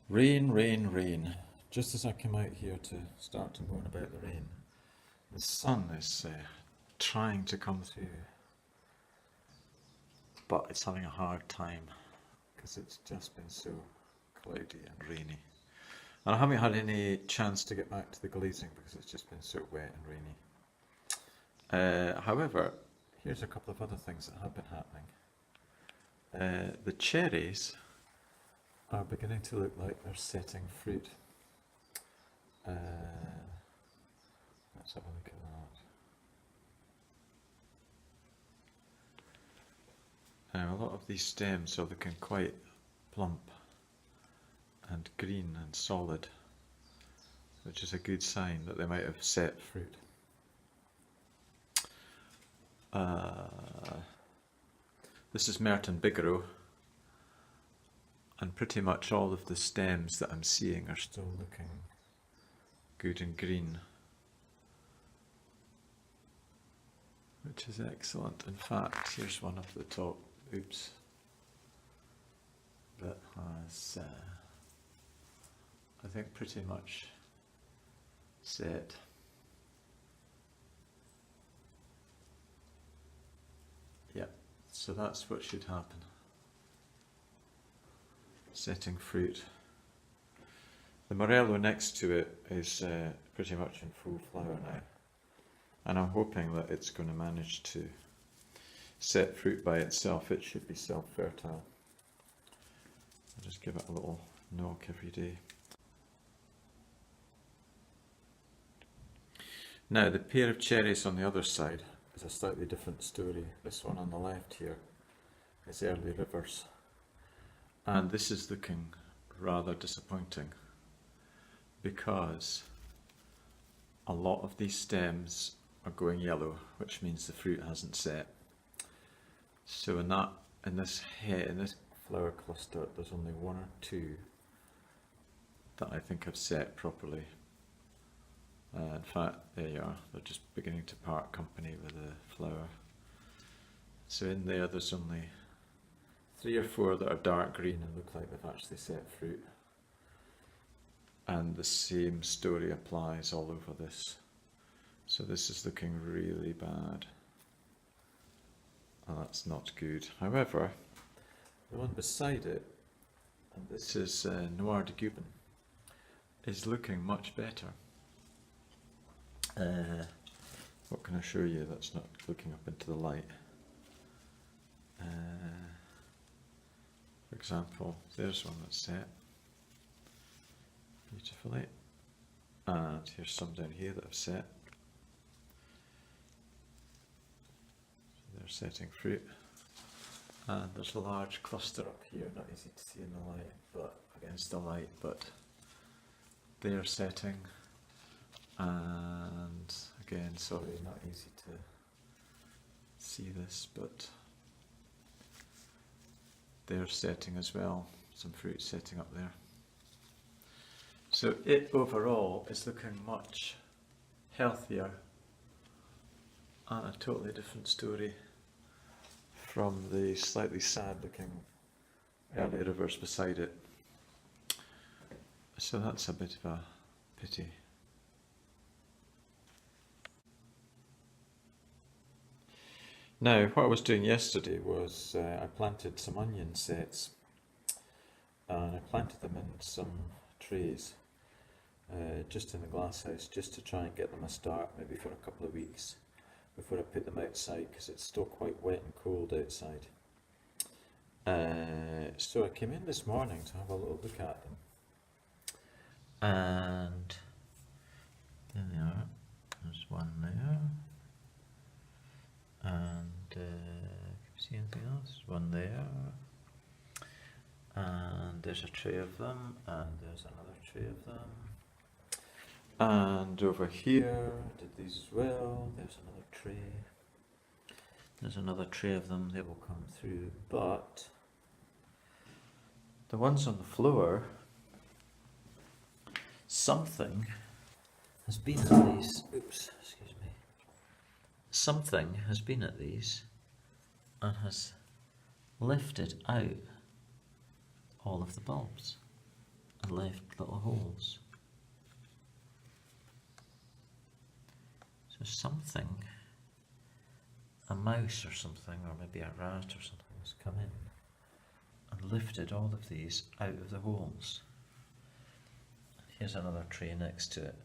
Rain, rain, rain. Just as I came out here to start to moan about the rain, the sun is trying to come through, but it's having a hard time because it's just been so cloudy and rainy. And I haven't had any chance to get back to the glazing because it's just been so wet and rainy. However, here's a couple of other things that have been happening. The cherries are beginning to look like they're setting fruit. Let's have a look at that. Now, a lot of these stems are looking quite plump and green and solid, which is a good sign that they might have set fruit. This is Merton Bigarreau, and pretty much all of the stems that I'm seeing are still looking good and green, which is excellent. In fact, here's one of the top, that has, I think, pretty much set. Yeah, so that's what should happen. Setting fruit. The morello next to it is pretty much in full flower now, and I'm hoping that it's going to manage to set fruit by itself. It should be self-fertile. I'll just give it a little knock every day. Now, the pair of cherries on the other side is a slightly different story. This one on the left here is early rivers, and this is looking rather disappointing because a lot of these stems are going yellow, which means the fruit hasn't set. So in this flower cluster, there's only one or two that I think have set properly. In fact, there you are, they're just beginning to part company with the flower. So in there's only 3 or 4 that are dark green and look like they've actually set fruit. And the same story applies all over this. So this is looking really bad. Oh, that's not good. However, the one beside it, and this is Noir De Gueben, is looking much better. What can I show you that's not looking up into the light? For example, there's one that's set beautifully, and here's some down here that have set. They're setting fruit, and there's a large cluster up here, not easy to see in the light, but against the light, but they're setting. And again, sorry, not easy to see this, but they're setting as well, some fruit setting up there. So it overall is looking much healthier and a totally different story from the slightly sad looking early rivers beside it. So that's a bit of a pity. Now, what I was doing yesterday was I planted some onion sets, and I planted them in some trays, just in the glass house, just to try and get them a start, maybe for a couple of weeks before I put them outside, because it's still quite wet and cold outside. So I came in this morning to have a little look at them, and there they are. There's one there. And can you see anything else? One there, and there's a tray of them, and there's another tray of them, and over here I did these as well. There's another tray. There's another tray of them. They will come through, but the ones on the floor, something has been at these. Oops, excuse me. Something has been at these and has lifted out all of the bulbs, and left little holes. So something, a mouse or something, or maybe a rat or something, has come in and lifted all of these out of the holes. Here's another tray next to it,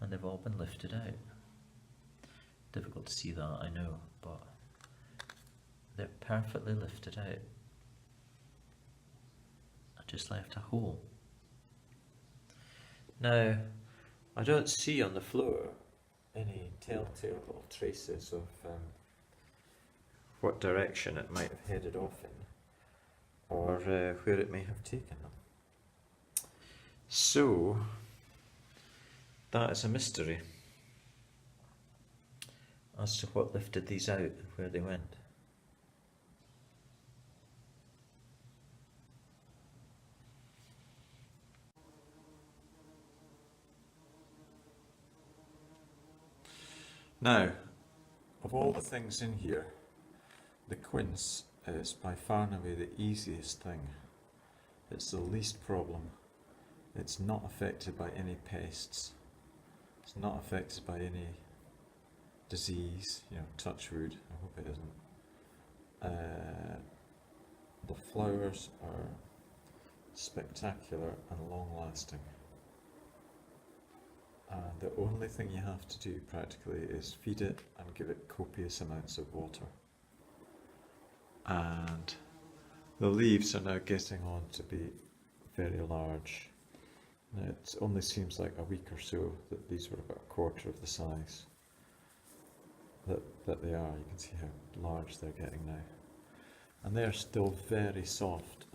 and they've all been lifted out. Difficult to see that, I know, but they're perfectly lifted out. I just left a hole. Now, I don't see on the floor any telltale little traces of what direction it might have headed off in, or where it may have taken them. So, that is a mystery as to what lifted these out and where they went. Now, of all the things in here, the quince is by far and away the easiest thing. It's the least problem. It's not affected by any pests. It's not affected by any disease, touch wood, I hope it isn't. The flowers are spectacular and long lasting. The only thing you have to do practically is feed it and give it copious amounts of water. And the leaves are now getting on to be very large. Now, it only seems like a week or so that these were about a quarter of the size that they are. You can see how large they're getting now. And they are still very soft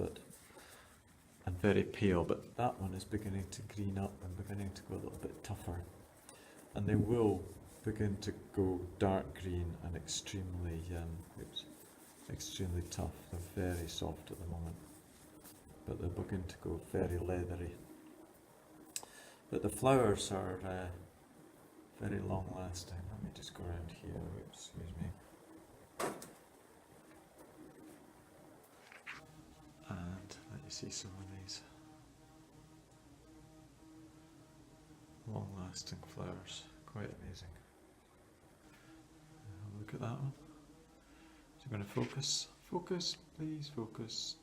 and very pale, but that one is beginning to green up and beginning to go a little bit tougher. And they will begin to go dark green and extremely tough. They're very soft at the moment, but they'll begin to go very leathery. But the flowers are very long lasting. Let me just go around here. Oops, excuse me. And let you see some of these long lasting flowers. Quite amazing. Look at that one. So we're going to focus. Focus, please, focus.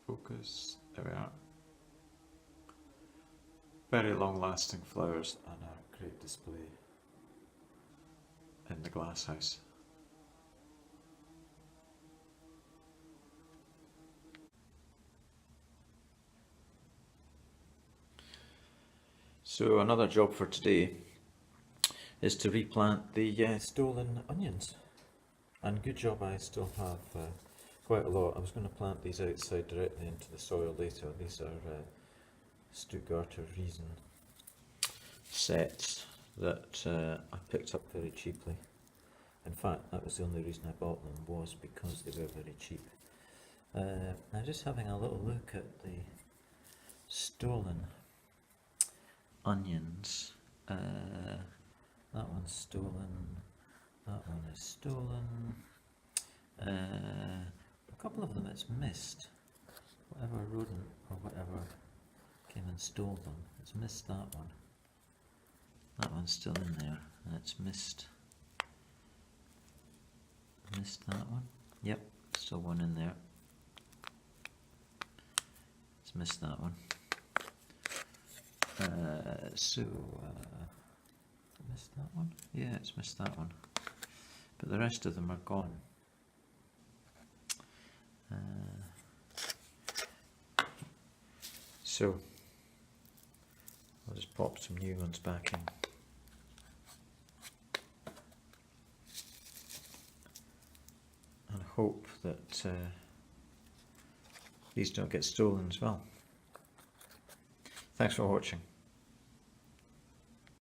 Focus. There we are. Very long lasting flowers and a great display in the glass house. So another job for today is to replant the stolen onions. And good job, I still have quite a lot. I was going to plant these outside directly into the soil later. These are Stuttgarter Riesen sets that I picked up very cheaply. In fact, that was the only reason I bought them, was because they were very cheap. Now just having a little look at the stolen onions. That one's stolen, that one is stolen. A couple of them it's missed. Whatever rodent or whatever came and stole them, it's missed that one. That one's still in there, and it's missed that one. Yep, still one in there. It's missed that one. Missed that one? Yeah, it's missed that one. But the rest of them are gone. So I'll just pop some new ones back in. And hope that these don't get stolen as well. Thanks for watching.